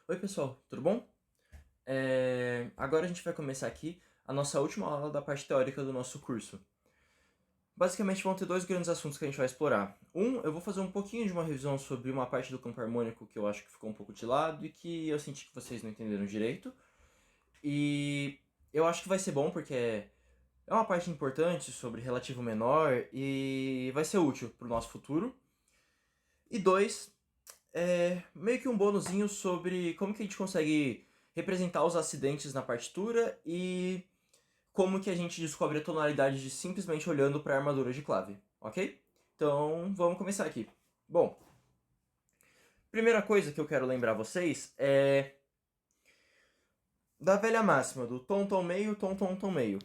Oi pessoal, tudo bom? Agora a gente vai começar aqui a nossa última aula da parte teórica do nosso curso. Basicamente vão ter dois grandes assuntos que a gente vai explorar. Eu vou fazer um pouquinho de uma revisão sobre uma parte do campo harmônico que eu acho que ficou um pouco de lado e que eu senti que vocês não entenderam direito. E eu acho que vai ser bom porque é uma parte importante sobre relativo menor e vai ser útil para o nosso futuro. E meio que um bônusinho sobre como que a gente consegue representar os acidentes na partitura e como que a gente descobre a tonalidade de simplesmente olhando para a armadura de clave, ok? Então, vamos começar aqui. Bom, primeira coisa que eu quero lembrar vocês é da velha máxima do tom, tom, meio, tom, tom, tom, meio.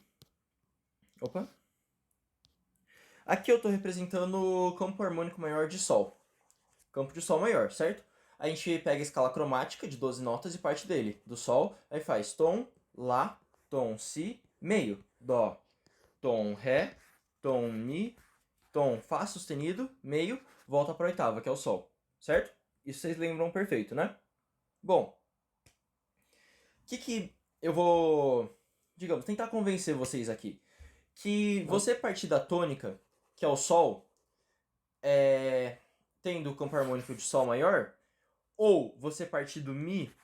Opa. Aqui eu estou representando o campo harmônico maior de Sol. Campo de Sol maior, certo? A gente pega a escala cromática de 12 notas e parte dele, do Sol, aí faz tom, lá, tom, si, meio, dó, tom, ré, tom, mi, tom, fá sustenido, meio, volta para a oitava, que é o Sol, certo? Isso vocês lembram perfeito, né? Bom, o que eu vou, digamos, tentar convencer vocês aqui? Que você partir da tônica, que é o Sol, tendo o campo harmônico de Sol maior, ou você partir do Mi,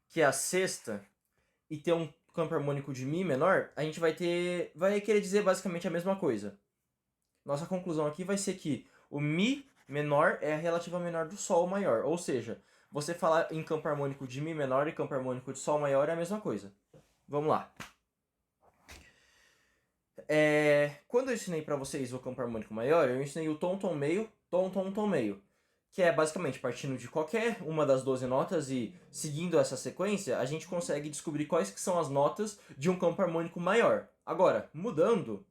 que é a sexta, e ter um campo harmônico de Mi menor, a gente vai querer dizer basicamente a mesma coisa. Nossa conclusão aqui vai ser que o Mi menor é a relativa menor do Sol maior. Ou seja, você falar em campo harmônico de Mi menor e campo harmônico de Sol maior é a mesma coisa. Vamos lá. Quando eu ensinei para vocês o campo harmônico maior, eu ensinei o tom, tom, meio, tom, tom, tom, meio. Que é basicamente partindo de qualquer uma das 12 notas e seguindo essa sequência, a gente consegue descobrir quais que são as notas de um campo harmônico maior. Agora, mudando,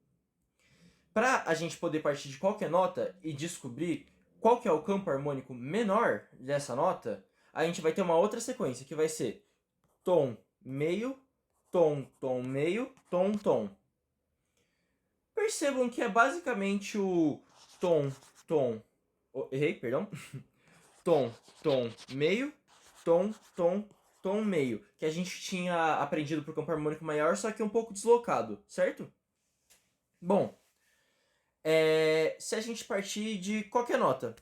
para a gente poder partir de qualquer nota e descobrir qual que é o campo harmônico menor dessa nota, a gente vai ter uma outra sequência que vai ser tom, meio, tom, tom, meio, tom, tom. Percebam que é basicamente o tom, tom. Errei, perdão. Tom, tom, meio, tom, tom, tom, meio. Que a gente tinha aprendido pro campo harmônico maior, só que um pouco deslocado, certo? Bom, se a gente partir de qualquer nota.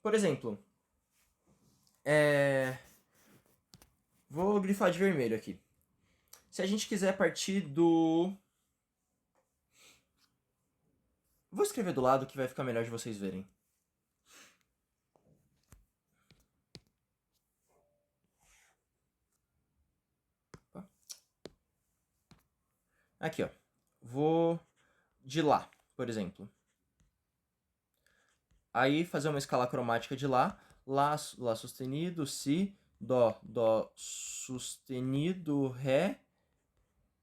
Por exemplo, vou grifar de vermelho aqui. Se a gente quiser partir do. Vou escrever do lado que vai ficar melhor de vocês verem. Aqui, ó. Vou de Lá, por exemplo. Aí fazer uma escala cromática de Lá. Lá sustenido, Si, Dó, Dó sustenido, Ré,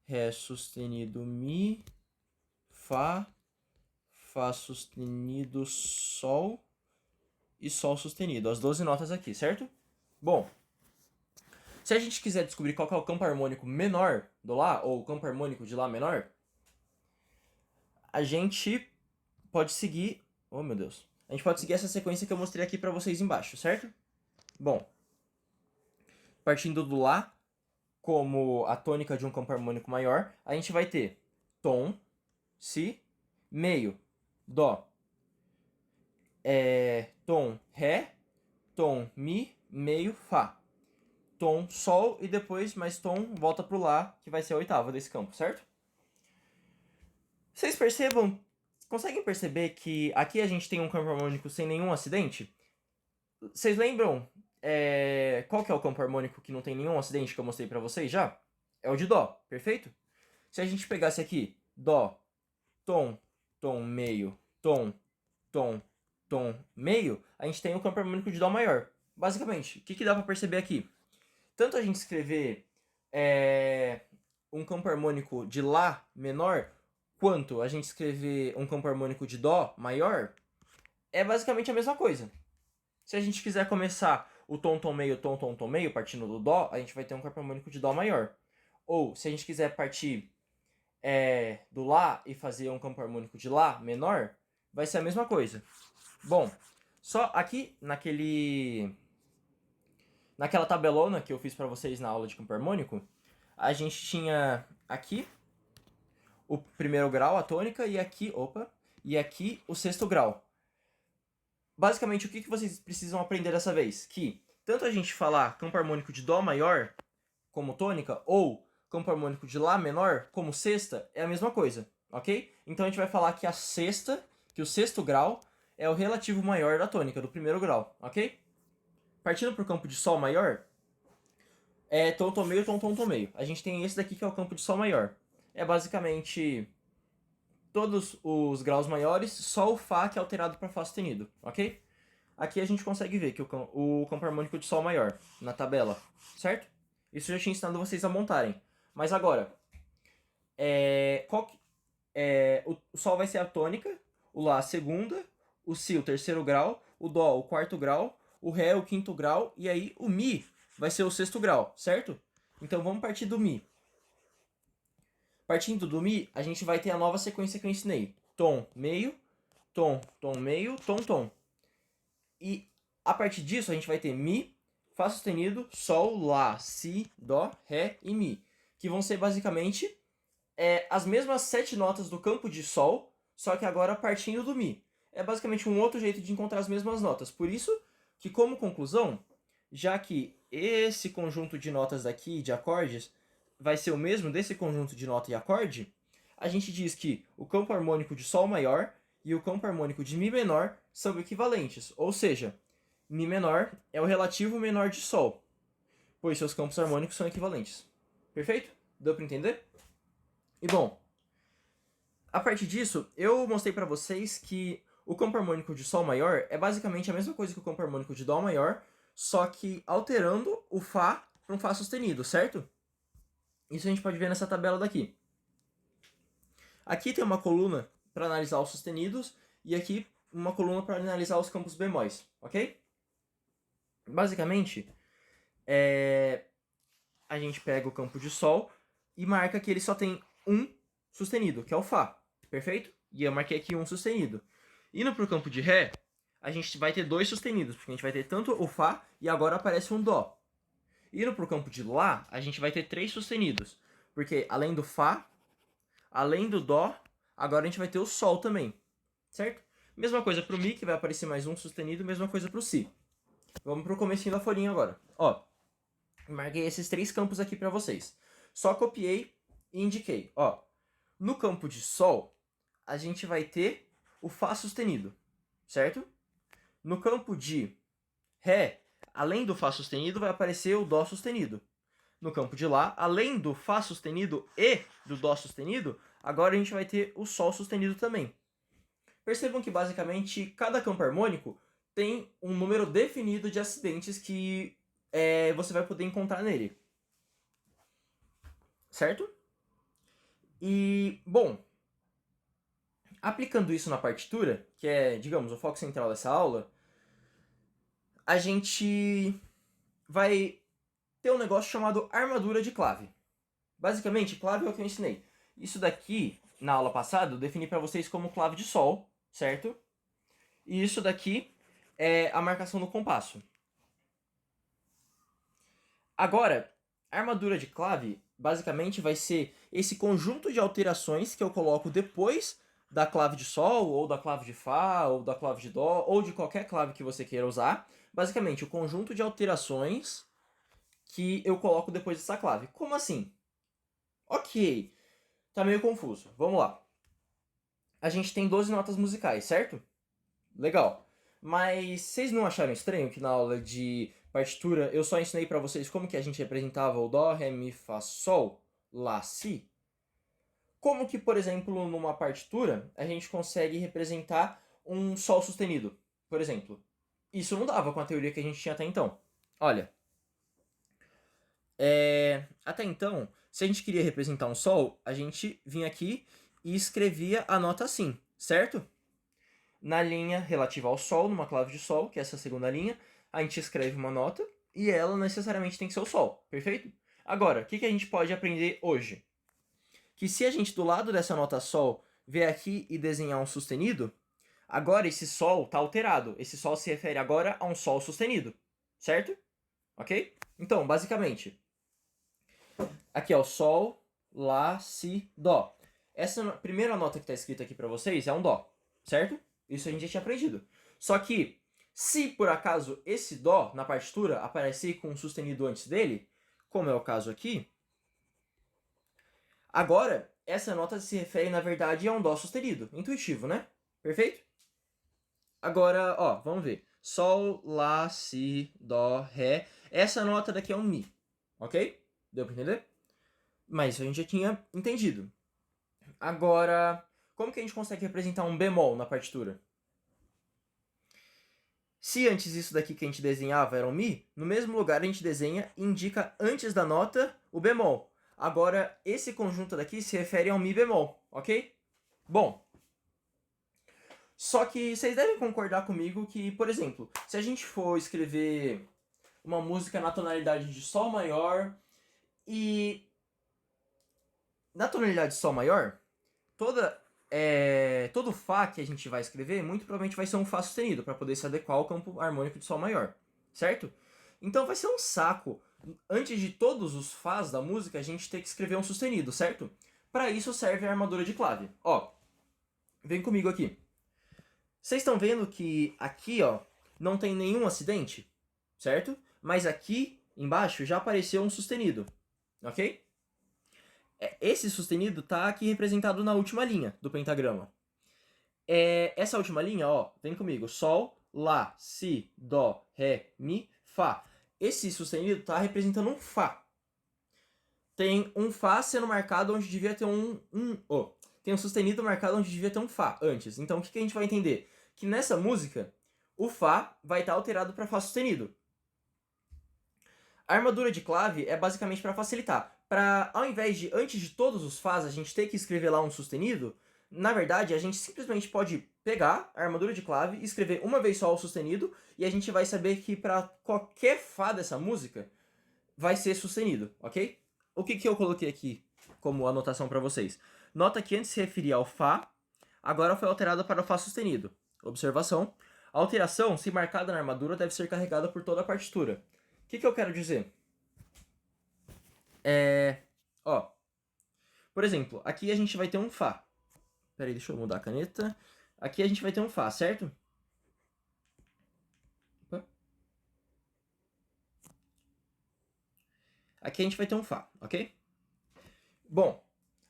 Ré sustenido, Mi, Fá, Fá sustenido, Sol e Sol sustenido. As 12 notas aqui, certo? Bom, se a gente quiser descobrir qual que é o campo harmônico menor do Lá, ou o campo harmônico de Lá menor, a gente pode seguir... Oh, meu Deus. A gente pode seguir essa sequência que eu mostrei aqui pra vocês embaixo, certo? Bom, partindo do Lá como a tônica de um campo harmônico maior, a gente vai ter tom, Si, meio, Dó, tom, Ré, tom, Mi, meio, Fá. Tom, Sol e depois mais tom volta pro Lá, que vai ser a oitava desse campo, certo? Vocês conseguem perceber que aqui a gente tem um campo harmônico sem nenhum acidente? Vocês lembram qual que é o campo harmônico que não tem nenhum acidente que eu mostrei pra vocês já? É o de Dó, perfeito? Se a gente pegasse aqui Dó, tom, tom meio, tom, tom, tom meio, a gente tem o campo harmônico de Dó maior. Basicamente, o que dá pra perceber aqui? Tanto a gente escrever um campo harmônico de Lá menor, quanto a gente escrever um campo harmônico de Dó maior, é basicamente a mesma coisa. Se a gente quiser começar o tom, tom, meio, tom, tom, tom, meio, partindo do Dó, a gente vai ter um campo harmônico de Dó maior. Ou, se a gente quiser partir do Lá e fazer um campo harmônico de Lá menor, vai ser a mesma coisa. Bom, só aqui naquela tabelona que eu fiz para vocês na aula de campo harmônico, a gente tinha aqui o primeiro grau, a tônica, e aqui o sexto grau. Basicamente, o que vocês precisam aprender dessa vez? Que tanto a gente falar campo harmônico de Dó maior como tônica, ou campo harmônico de Lá menor como sexta, é a mesma coisa, ok? Então a gente vai falar que o sexto grau é o relativo maior da tônica, do primeiro grau, ok? Partindo para o campo de Sol maior, é tom, tom meio, tom, tom, tom meio. A gente tem esse daqui que é o campo de Sol maior. É basicamente todos os graus maiores, só o Fá que é alterado para Fá sustenido, ok? Aqui a gente consegue ver que o campo harmônico de Sol maior, na tabela, certo? Isso eu já tinha ensinado vocês a montarem. Mas agora, o Sol vai ser a tônica, o Lá a segunda, o Si o terceiro grau, o Dó o quarto grau, o Ré o quinto grau, e aí o Mi vai ser o sexto grau, certo? Então vamos partir do Mi. Partindo do Mi, a gente vai ter a nova sequência que eu ensinei. Tom, meio, tom, tom, meio, tom, tom. E a partir disso a gente vai ter Mi, Fá sustenido, Sol, Lá, Si, Dó, Ré e Mi. Que vão ser basicamente as mesmas 7 notas do campo de Sol, só que agora partindo do Mi. É basicamente um outro jeito de encontrar as mesmas notas. Por isso que, como conclusão, já que esse conjunto de notas daqui, de acordes, vai ser o mesmo desse conjunto de nota e acorde, a gente diz que o campo harmônico de Sol maior e o campo harmônico de Mi menor são equivalentes, ou seja, Mi menor é o relativo menor de Sol, pois seus campos harmônicos são equivalentes. Perfeito? Deu para entender? E bom, a partir disso, eu mostrei para vocês que o campo harmônico de Sol maior é basicamente a mesma coisa que o campo harmônico de Dó maior, só que alterando o Fá para um Fá sustenido, certo? Isso a gente pode ver nessa tabela daqui. Aqui tem uma coluna para analisar os sustenidos e aqui uma coluna para analisar os campos bemóis, ok? Basicamente, a gente pega o campo de Sol e marca que ele só tem um sustenido, que é o Fá, perfeito? E eu marquei aqui um sustenido. Indo para o campo de Ré, a gente vai ter 2 sustenidos, porque a gente vai ter tanto o Fá e agora aparece um Dó. Indo para o campo de Lá, a gente vai ter 3 sustenidos, porque além do Fá, além do Dó, agora a gente vai ter o Sol também, certo? Mesma coisa para o Mi, que vai aparecer mais um sustenido, mesma coisa para o Si. Vamos para o comecinho da folhinha agora. Ó, marquei esses 3 campos aqui para vocês. Só copiei e indiquei. Ó, no campo de Sol, a gente vai ter o Fá sustenido, certo? No campo de Ré, além do Fá sustenido, vai aparecer o Dó sustenido. No campo de Lá, além do Fá sustenido e do Dó sustenido, agora a gente vai ter o Sol sustenido também. Percebam que basicamente cada campo harmônico tem um número definido de acidentes que você vai poder encontrar nele. Certo? E, bom, aplicando isso na partitura, que é, digamos, o foco central dessa aula, a gente vai ter um negócio chamado armadura de clave. Basicamente, clave é o que eu ensinei. Isso daqui, na aula passada, eu defini para vocês como clave de Sol, certo? E isso daqui é a marcação do compasso. Agora, a armadura de clave, basicamente, vai ser esse conjunto de alterações que eu coloco depois da clave de Sol, ou da clave de Fá, ou da clave de Dó, ou de qualquer clave que você queira usar. Basicamente, o conjunto de alterações que eu coloco depois dessa clave. Como assim? Ok, tá meio confuso. Vamos lá. A gente tem 12 notas musicais, certo? Legal. Mas vocês não acharam estranho que na aula de partitura eu só ensinei pra vocês como que a gente representava o Dó, Ré, Mi, Fá, Sol, Lá, Si? Como que, por exemplo, numa partitura a gente consegue representar um Sol sustenido, por exemplo? Isso não dava com a teoria que a gente tinha até então. Olha, até então, se a gente queria representar um Sol, a gente vinha aqui e escrevia a nota assim, certo? Na linha relativa ao Sol, numa clave de Sol, que é essa segunda linha, a gente escreve uma nota e ela necessariamente tem que ser o Sol, perfeito? Agora, o que a gente pode aprender hoje? Que se a gente do lado dessa nota Sol vier aqui e desenhar um sustenido, agora esse Sol está alterado. Esse Sol se refere agora a um Sol sustenido, certo? ok? Então, basicamente, aqui é o Sol, Lá, Si, Dó. Essa primeira nota que está escrita aqui para vocês é um Dó, certo? Isso a gente já tinha aprendido. Só que, se por acaso esse Dó na partitura aparecer com um sustenido antes dele, como é o caso aqui, agora essa nota se refere, na verdade, a um Dó sustenido. Intuitivo, né? Perfeito? Agora, ó, vamos ver. Sol, Lá, Si, Dó, Ré. Essa nota daqui é um Mi, ok? Deu pra entender? Mas isso a gente já tinha entendido. Agora, como que a gente consegue representar um bemol na partitura? Se antes isso daqui que a gente desenhava era um Mi, no mesmo lugar a gente desenha e indica antes da nota o bemol. Agora, esse conjunto daqui se refere a um Mi bemol, ok? Bom, só que vocês devem concordar comigo que, por exemplo, se a gente for escrever uma música na tonalidade de Sol maior e na tonalidade de Sol maior, todo Fá que a gente vai escrever muito provavelmente vai ser um Fá sustenido para poder se adequar ao campo harmônico de Sol maior, certo? Então vai ser um saco, antes de todos os Fás da música, a gente ter que escrever um sustenido, certo? Para isso serve a armadura de clave. Ó, vem comigo aqui. Vocês estão vendo que aqui, ó, não tem nenhum acidente, certo? Mas aqui embaixo já apareceu um sustenido, ok? Esse sustenido tá aqui representado na última linha do pentagrama. Essa última linha, ó, vem comigo. Sol, Lá, Si, Dó, Ré, Mi, Fá. Esse sustenido tá representando um Fá. Tem um Fá sendo marcado onde devia ter tem um sustenido marcado onde devia ter um Fá antes. Então o que a gente vai entender? Que nessa música, o Fá vai estar alterado para Fá sustenido. A armadura de clave é basicamente para facilitar. Ao invés de, antes de todos os Fás, a gente ter que escrever lá um sustenido, na verdade, a gente simplesmente pode pegar a armadura de clave e escrever uma vez só o sustenido, e a gente vai saber que para qualquer Fá dessa música, vai ser sustenido, ok? O que eu coloquei aqui como anotação para vocês? Nota que antes se referia ao Fá, agora foi alterada para o Fá sustenido. Observação. A alteração, se marcada na armadura, deve ser carregada por toda a partitura. O que eu quero dizer? Ó, por exemplo, aqui a gente vai ter um Fá. Peraí, deixa eu mudar a caneta. Aqui a gente vai ter um Fá, certo? Opa. Aqui a gente vai ter um Fá, ok? Bom,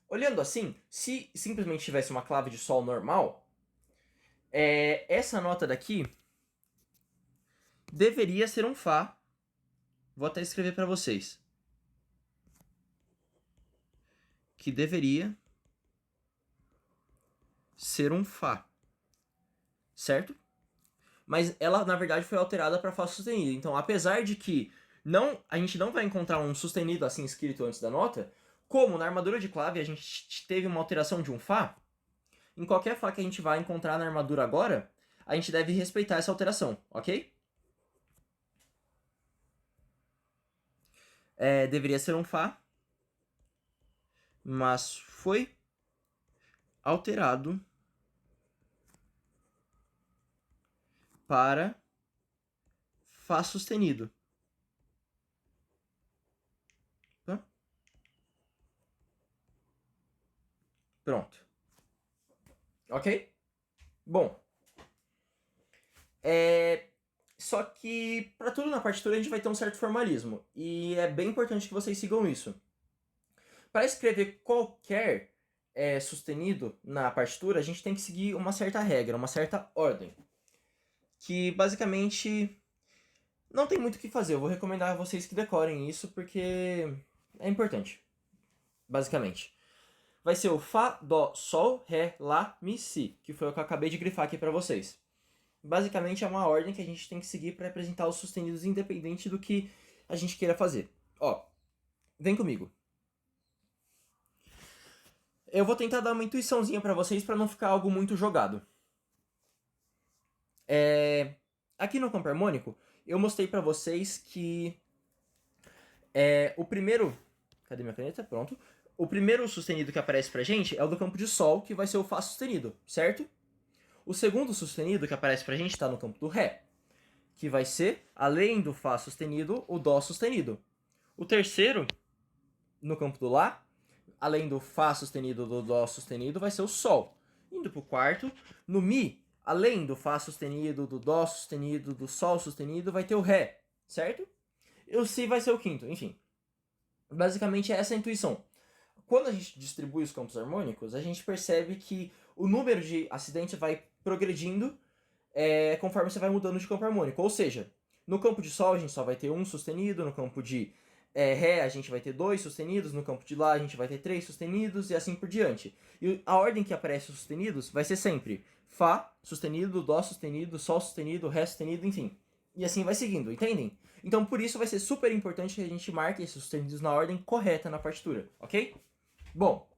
olhando assim, se simplesmente tivesse uma clave de Sol normal, essa nota daqui deveria ser um Fá. Vou até escrever para vocês. Que deveria ser um Fá, certo? Mas ela, na verdade, foi alterada para Fá sustenido. Então, apesar de que a gente não vai encontrar um sustenido assim escrito antes da nota, como na armadura de clave a gente teve uma alteração de um Fá, em qualquer Fá que a gente vai encontrar na armadura agora, a gente deve respeitar essa alteração, ok? Deveria ser um Fá, mas foi alterado para Fá sustenido. Tá? Pronto. Ok? Bom. Só que para tudo na partitura a gente vai ter um certo formalismo. E é bem importante que vocês sigam isso. Para escrever qualquer sustenido na partitura, a gente tem que seguir uma certa regra, uma certa ordem. Que basicamente não tem muito o que fazer. Eu vou recomendar a vocês que decorem isso porque é importante. Basicamente. Vai ser o Fá, Dó, Sol, Ré, Lá, Mi, Si, que foi o que eu acabei de grifar aqui para vocês. Basicamente é uma ordem que a gente tem que seguir para representar os sustenidos independente do que a gente queira fazer. Ó, vem comigo. Eu vou tentar dar uma intuiçãozinha para vocês para não ficar algo muito jogado. Aqui no campo harmônico, eu mostrei para vocês que o primeiro... Cadê minha caneta? Pronto. O primeiro sustenido que aparece pra gente é o do campo de Sol, que vai ser o Fá sustenido, certo? O segundo sustenido que aparece pra gente está no campo do Ré. que vai ser, além do Fá sustenido, o Dó sustenido. O terceiro, no campo do Lá, além do Fá sustenido, do Dó sustenido, vai ser o Sol. Indo pro quarto, no Mi, além do Fá sustenido, do Dó sustenido, do Sol sustenido, vai ter o Ré, certo? E o Si vai ser o quinto, enfim. Basicamente é essa a intuição. Quando a gente distribui os campos harmônicos, a gente percebe que o número de acidentes vai progredindo conforme você vai mudando de campo harmônico. Ou seja, no campo de Sol a gente só vai ter um sustenido, no campo de Ré a gente vai ter dois sustenidos, no campo de Lá a gente vai ter três sustenidos e assim por diante. E a ordem que aparece os sustenidos vai ser sempre Fá sustenido, Dó sustenido, Sol sustenido, Ré sustenido, enfim. E assim vai seguindo, entendem? Então por isso vai ser super importante que a gente marque esses sustenidos na ordem correta na partitura, ok? Bom,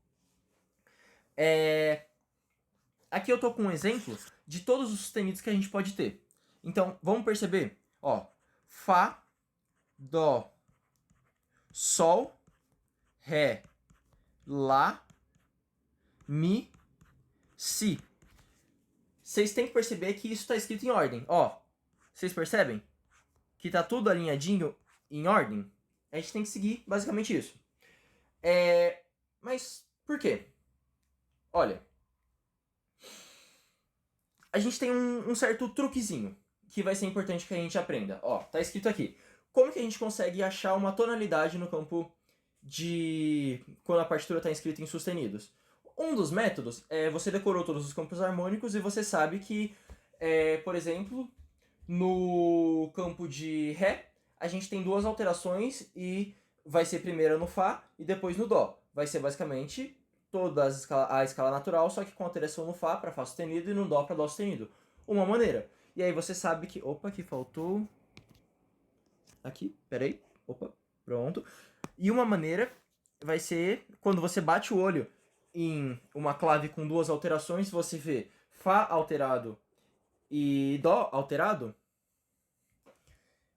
aqui eu tô com um exemplo de todos os sustenidos que a gente pode ter. Então, vamos perceber, ó, Fá, Dó, Sol, Ré, Lá, Mi, Si. Vocês têm que perceber que isso está escrito em ordem, ó. Vocês percebem? Que tá tudo alinhadinho em ordem? A gente tem que seguir basicamente isso. Mas por quê? Olha, a gente tem um certo truquezinho que vai ser importante que a gente aprenda. Ó, tá escrito aqui. Como que a gente consegue achar uma tonalidade no campo de quando a partitura está escrita em sustenidos? Um dos métodos é você decorou todos os campos harmônicos e você sabe que, por exemplo, no campo de Ré, a gente tem duas alterações e vai ser primeiro no Fá e depois no Dó. Vai ser basicamente toda a escala natural, só que com alteração no Fá para Fá sustenido e no Dó para Dó sustenido. Uma maneira. E aí você sabe que... Opa, aqui faltou... Aqui, peraí. Opa, pronto. E uma maneira vai ser quando você bate o olho em uma clave com duas alterações, você vê Fá alterado e Dó alterado,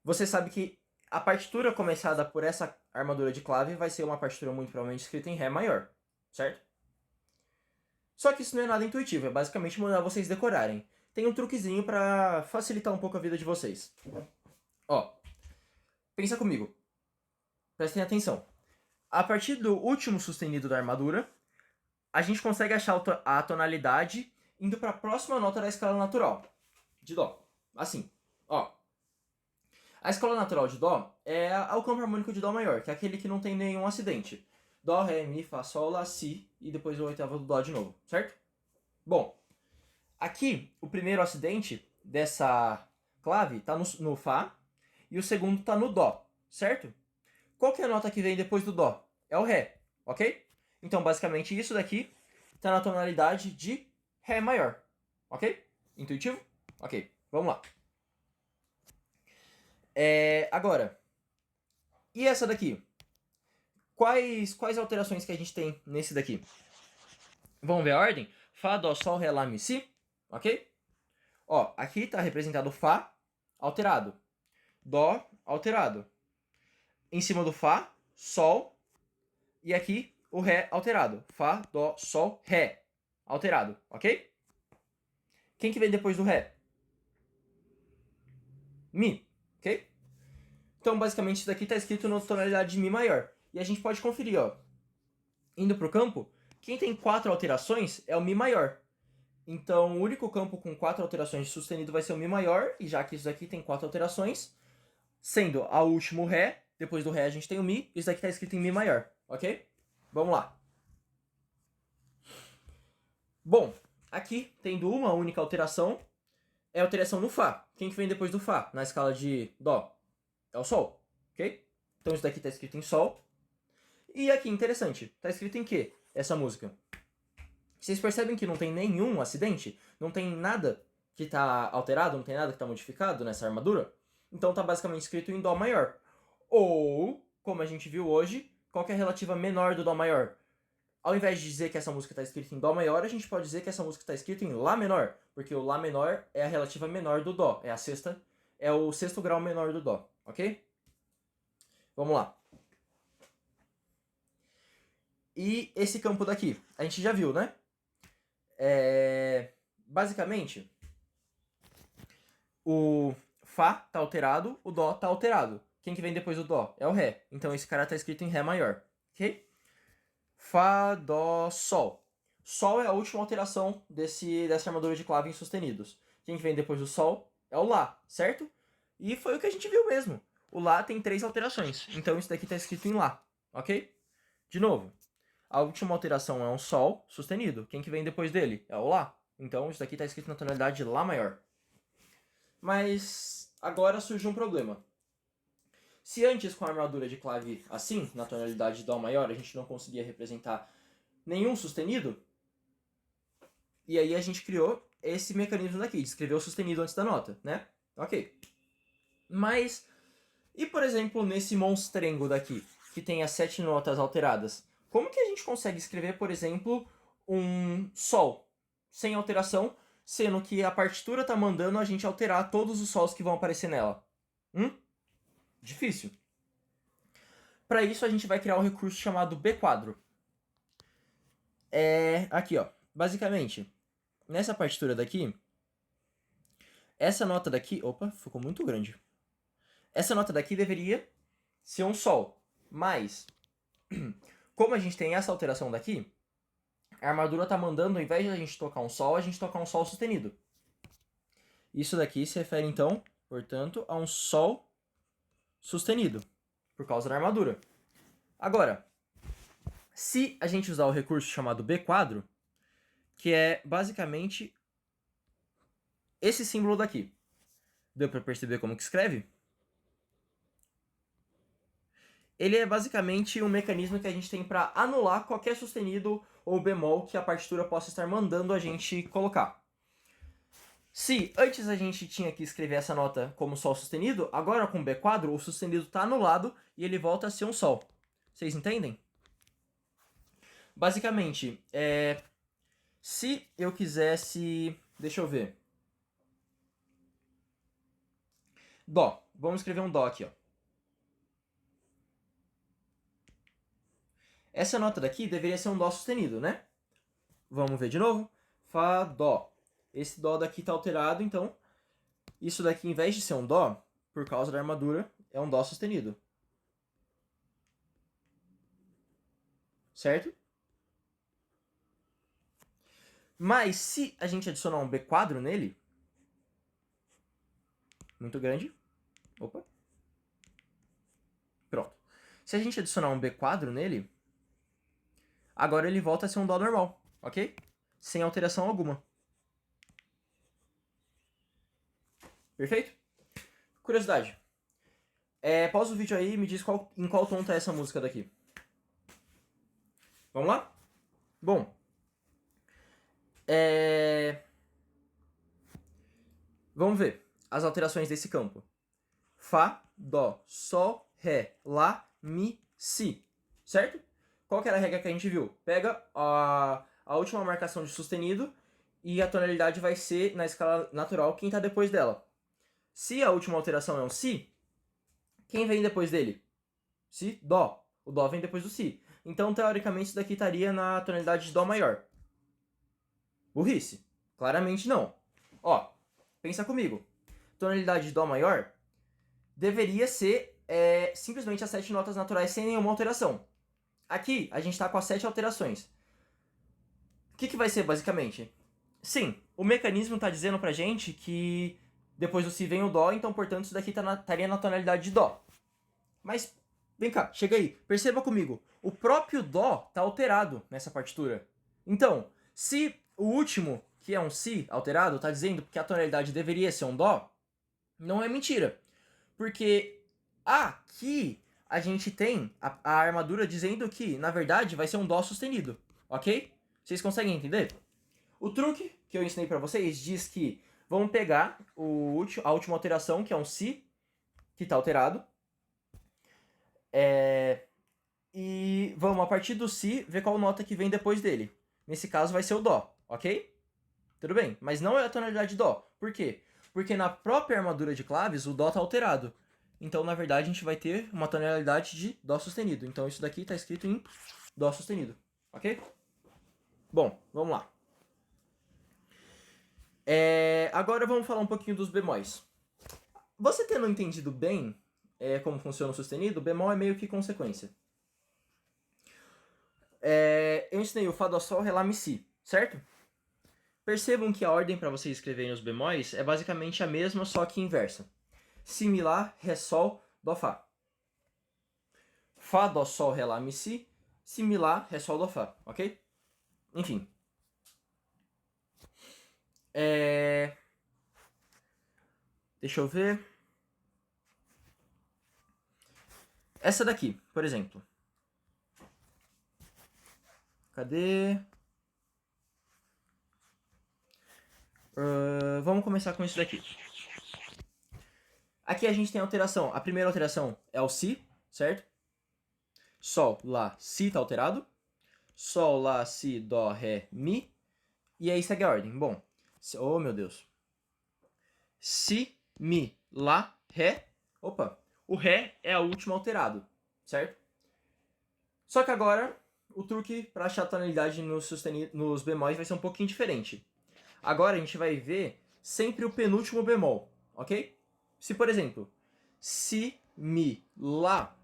você sabe que a partitura começada por essa armadura de clave vai ser uma partitura muito provavelmente escrita em Ré maior, certo? Só que isso não é nada intuitivo, é basicamente mandar vocês decorarem. Tem um truquezinho para facilitar um pouco a vida de vocês. Ó, pensa comigo. Prestem atenção. A partir do último sustenido da armadura, a gente consegue achar a tonalidade indo para a próxima nota da escala natural de Dó. Assim, ó. A escala natural de Dó é o campo harmônico de Dó maior, que é aquele que não tem nenhum acidente. Dó, Ré, Mi, Fá, Sol, Lá, Si e depois o oitavo do Dó de novo, certo? Bom, aqui o primeiro acidente dessa clave está no Fá e o segundo está no Dó, certo? Qual que é a nota que vem depois do Dó? É o Ré, ok? Então, basicamente, isso daqui está na tonalidade de Ré maior, ok? Intuitivo? Ok, vamos lá. Agora, e essa daqui? Quais alterações que a gente tem nesse daqui? Vamos ver a ordem? Fá, Dó, Sol, Ré, Lá, Mi, Si, ok? Ó, aqui está representado Fá alterado, Dó alterado. Em cima do Fá, Sol, e aqui o Ré alterado. Fá, Dó, Sol, Ré alterado, ok? Quem que vem depois do Ré? Mi, ok? Então, basicamente, isso daqui está escrito na tonalidade de Mi maior. E a gente pode conferir, ó. Indo para o campo, quem tem 4 alterações é o Mi maior. Então, o único campo com 4 alterações de sustenido vai ser o Mi maior, e já que isso daqui tem 4 alterações, sendo a último Ré, depois do Ré a gente tem o Mi, isso daqui está escrito em Mi maior, ok? Vamos lá. Bom, aqui, tendo uma única alteração, é a alteração no Fá. Quem que vem depois do Fá, na escala de Dó? É o Sol, ok? Então isso daqui está escrito em Sol. E aqui, interessante, está escrito em quê, essa música? Vocês percebem que não tem nenhum acidente? Não tem nada que está alterado, não tem nada que está modificado nessa armadura? Então está basicamente escrito em Dó maior. Ou, como a gente viu hoje, qual que é a relativa menor do Dó maior? Ao invés de dizer que essa música está escrita em Dó maior, a gente pode dizer que essa música está escrita em Lá menor, porque o Lá menor é a relativa menor do Dó, é o sexto grau menor do Dó, ok? Vamos lá. E esse campo daqui, a gente já viu, né? Basicamente, o Fá tá alterado, o Dó tá alterado. Quem que vem depois do Dó? É o Ré. Então esse cara tá escrito em Ré maior, ok? Fá, Dó, Sol. Sol é a última alteração dessa armadura de clave em sustenidos. Quem que vem depois do Sol é o Lá, certo? E foi o que a gente viu mesmo. O Lá tem 3 alterações, então isso daqui tá escrito em Lá, ok? De novo, a última alteração é um Sol sustenido. Quem que vem depois dele? É o Lá. Então isso daqui tá escrito na tonalidade de Lá maior. Mas agora surge um problema. Se antes com a armadura de clave assim, na tonalidade de Dó maior, a gente não conseguia representar nenhum sustenido, e aí a gente criou esse mecanismo daqui, de escrever o sustenido antes da nota, né? Ok. Mas, e por exemplo, nesse monstrengo daqui, que tem as 7 notas alteradas, como que a gente consegue escrever, por exemplo, um Sol sem alteração, sendo que a partitura tá mandando a gente alterar todos os Sols que vão aparecer nela? Difícil. Para isso, a gente vai criar um recurso chamado B-quadro. Aqui, ó. Basicamente, nessa partitura daqui, essa nota daqui... Opa, ficou muito grande. Essa nota daqui deveria ser um Sol. Mas, como a gente tem essa alteração daqui, a armadura tá mandando, ao invés de a gente tocar um Sol, a gente tocar um Sol sustenido. Isso daqui se refere, então, portanto, a um Sol sustenido, por causa da armadura. Agora, se a gente usar o recurso chamado B-quadro, que é basicamente esse símbolo daqui. Deu para perceber como que escreve? Ele é basicamente um mecanismo que a gente tem para anular qualquer sustenido ou bemol que a partitura possa estar mandando a gente colocar. Se antes a gente tinha que escrever essa nota como Sol sustenido, agora com B-quadro o sustenido está anulado e ele volta a ser um Sol. Vocês entendem? Basicamente, se eu quisesse... Deixa eu ver. Dó. Vamos escrever um Dó aqui, ó. Essa nota daqui deveria ser um Dó sustenido, né? Vamos ver de novo. Fá, Dó. Esse Dó daqui está alterado, então isso daqui, em vez de ser um Dó, por causa da armadura, é um Dó sustenido. Certo? Mas se a gente adicionar um B-quadro nele, muito grande, opa, pronto. Se a gente adicionar um B-quadro nele, agora ele volta a ser um Dó normal, ok? Sem alteração alguma. Perfeito? Curiosidade. Pausa o vídeo aí e me diz em qual tom tá essa música daqui. Vamos lá? Bom. Vamos ver as alterações desse campo. Fá, Dó, Sol, Ré, Lá, Mi, Si. Certo? Qual que era a regra que a gente viu? Pega a última marcação de sustenido e a tonalidade vai ser, na escala natural, quem está depois dela. Se a última alteração é um Si, quem vem depois dele? Si, Dó. O Dó vem depois do Si. Então, teoricamente, isso daqui estaria na tonalidade de Dó maior. Burrice? Claramente não. Ó, pensa comigo. Tonalidade de Dó maior deveria ser simplesmente as 7 notas naturais sem nenhuma alteração. Aqui, a gente está com as 7 alterações. O que vai ser, basicamente? Sim, o mecanismo está dizendo pra gente que depois do Si vem o Dó, então, portanto, isso daqui estaria na tonalidade de Dó. Mas, vem cá, chega aí. Perceba comigo. O próprio Dó está alterado nessa partitura. Então, se o último, que é um Si alterado, está dizendo que a tonalidade deveria ser um Dó, não é mentira. Porque aqui a gente tem a armadura dizendo que, na verdade, vai ser um Dó sustenido. Ok? Vocês conseguem entender? O truque que eu ensinei para vocês diz que vamos pegar a última alteração, que é um Si, que está alterado. E vamos, a partir do Si, ver qual nota que vem depois dele. Nesse caso vai ser o Dó, ok? Tudo bem, mas não é a tonalidade de Dó. Por quê? Porque na própria armadura de claves o Dó está alterado. Então, na verdade, a gente vai ter uma tonalidade de Dó sustenido. Então, isso daqui está escrito em Dó sustenido, ok? Bom, vamos lá. Agora vamos falar um pouquinho dos bemóis. Você tendo entendido bem como funciona o sustenido, o bemol é meio que consequência. Eu ensinei o Fá, Dó, Sol, Ré, Lá, Mi, Si, certo? Percebam que a ordem para vocês escreverem os bemóis é basicamente a mesma, só que inversa. Si, Mi, Lá, Ré, Sol, Dó, Fá. Fá, Dó, Sol, Ré, Lá, Mi, Si. Si, Mi, Lá, Ré, Sol, Dó, Fá, ok? Enfim. Deixa eu ver. Essa daqui, por exemplo. Cadê? Vamos começar com isso daqui. Aqui a gente tem a alteração. A primeira alteração é o Si, certo? Sol, Lá, Si tá alterado. Sol, Lá, Si, Dó, Ré, Mi. E aí segue a ordem. Bom, oh meu Deus. Si, Mi, Lá, Ré. Opa, o Ré é o último alterado, certo? Só que agora o truque para achar a tonalidade nos bemóis vai ser um pouquinho diferente. Agora a gente vai ver sempre o penúltimo bemol, ok? Se, por exemplo, Si, Mi, Lá,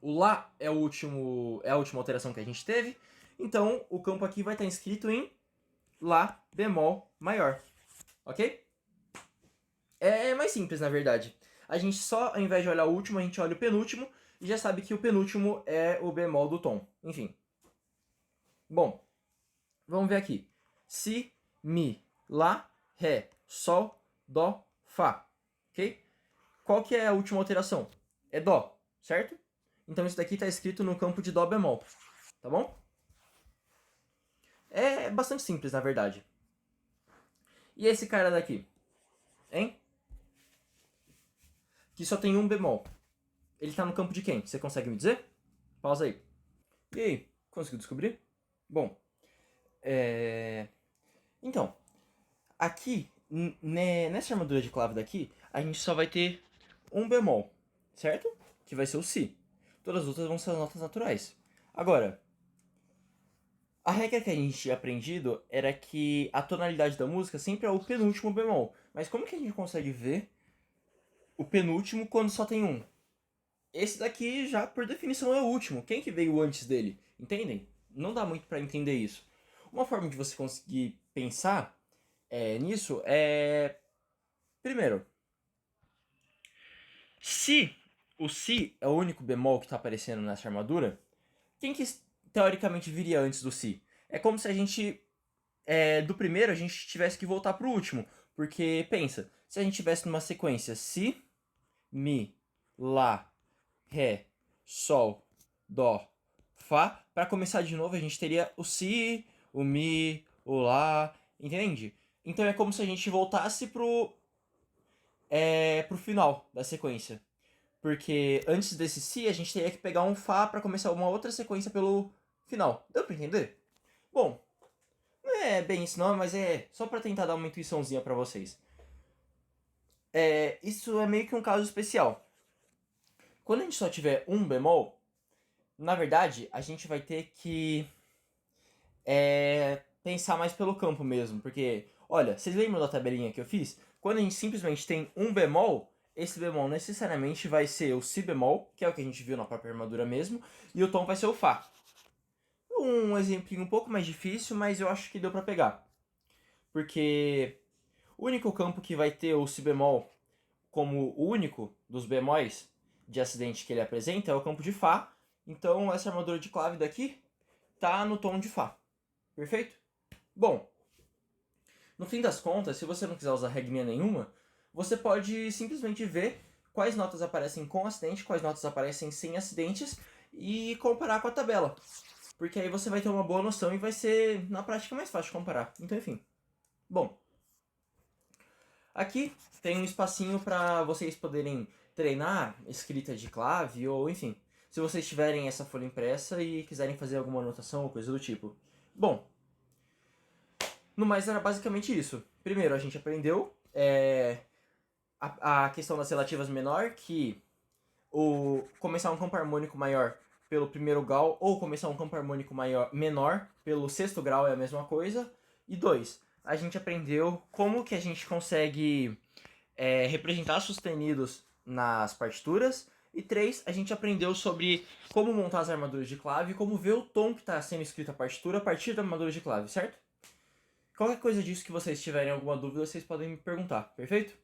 o Lá é a última alteração que a gente teve, então o campo aqui vai estar inscrito em Lá bemol maior, ok? É mais simples, na verdade. A gente só, ao invés de olhar o último, a gente olha o penúltimo e já sabe que o penúltimo é o bemol do tom. Enfim. Bom, vamos ver aqui. Si, Mi, Lá, Ré, Sol, Dó, Fá. Ok? Qual que é a última alteração? É Dó, certo? Então isso daqui está escrito no campo de Dó bemol. Tá bom? É bastante simples, na verdade. E esse cara daqui? Hein? Que só tem um bemol. Ele tá no campo de quem? Você consegue me dizer? Pausa aí. E aí, conseguiu descobrir? Bom, então, aqui, nessa armadura de clave daqui, a gente só vai ter um bemol, certo? Que vai ser o Si. Todas as outras vão ser as notas naturais. Agora, a regra que a gente tinha aprendido era que a tonalidade da música sempre é o penúltimo bemol. Mas como que a gente consegue ver o penúltimo quando só tem um? Esse daqui já, por definição, é o último. Quem que veio antes dele? Entendem? Não dá muito pra entender isso. Uma forma de você conseguir pensar nisso é... Primeiro, se o Si é o único bemol que tá aparecendo nessa armadura, quem que teoricamente viria antes do Si? É como se a gente, do primeiro, a gente tivesse que voltar pro último. Porque, pensa, se a gente tivesse numa sequência Si, Mi, Lá, Ré, Sol, Dó, Fá. Para começar de novo, a gente teria o Si, o Mi, o Lá, entende? Então é como se a gente voltasse pro final da sequência. Porque antes desse Si, a gente teria que pegar um Fá para começar uma outra sequência pelo final. Deu pra entender? Bom, não é bem isso não, mas é só para tentar dar uma intuiçãozinha para vocês. Isso é meio que um caso especial. Quando a gente só tiver um bemol, na verdade, a gente vai ter que pensar mais pelo campo mesmo. Porque, olha, vocês lembram da tabelinha que eu fiz? Quando a gente simplesmente tem um bemol, esse bemol necessariamente vai ser o Si bemol, que é o que a gente viu na própria armadura mesmo, e o tom vai ser o Fá. Um exemplinho um pouco mais difícil, mas eu acho que deu pra pegar. Porque o único campo que vai ter o Si bemol como o único dos bemóis de acidente que ele apresenta é o campo de Fá. Então essa armadura de clave daqui tá no tom de Fá. Perfeito? Bom, no fim das contas, se você não quiser usar regrinha nenhuma, você pode simplesmente ver quais notas aparecem com acidente, quais notas aparecem sem acidentes e comparar com a tabela. Porque aí você vai ter uma boa noção e vai ser, na prática, mais fácil de comparar. Então, enfim. Bom, aqui tem um espacinho para vocês poderem treinar escrita de clave ou, enfim, se vocês tiverem essa folha impressa e quiserem fazer alguma anotação ou coisa do tipo. Bom, no mais era basicamente isso. Primeiro, a gente aprendeu a questão das relativas menor, que começar um campo harmônico maior pelo primeiro grau ou começar um campo harmônico menor pelo sexto grau é a mesma coisa. E dois, a gente aprendeu como que a gente consegue representar sustenidos nas partituras. E 3, a gente aprendeu sobre como montar as armaduras de clave e como ver o tom que está sendo escrito a partitura a partir da armadura de clave, certo? Qualquer coisa disso que vocês tiverem alguma dúvida, vocês podem me perguntar, perfeito?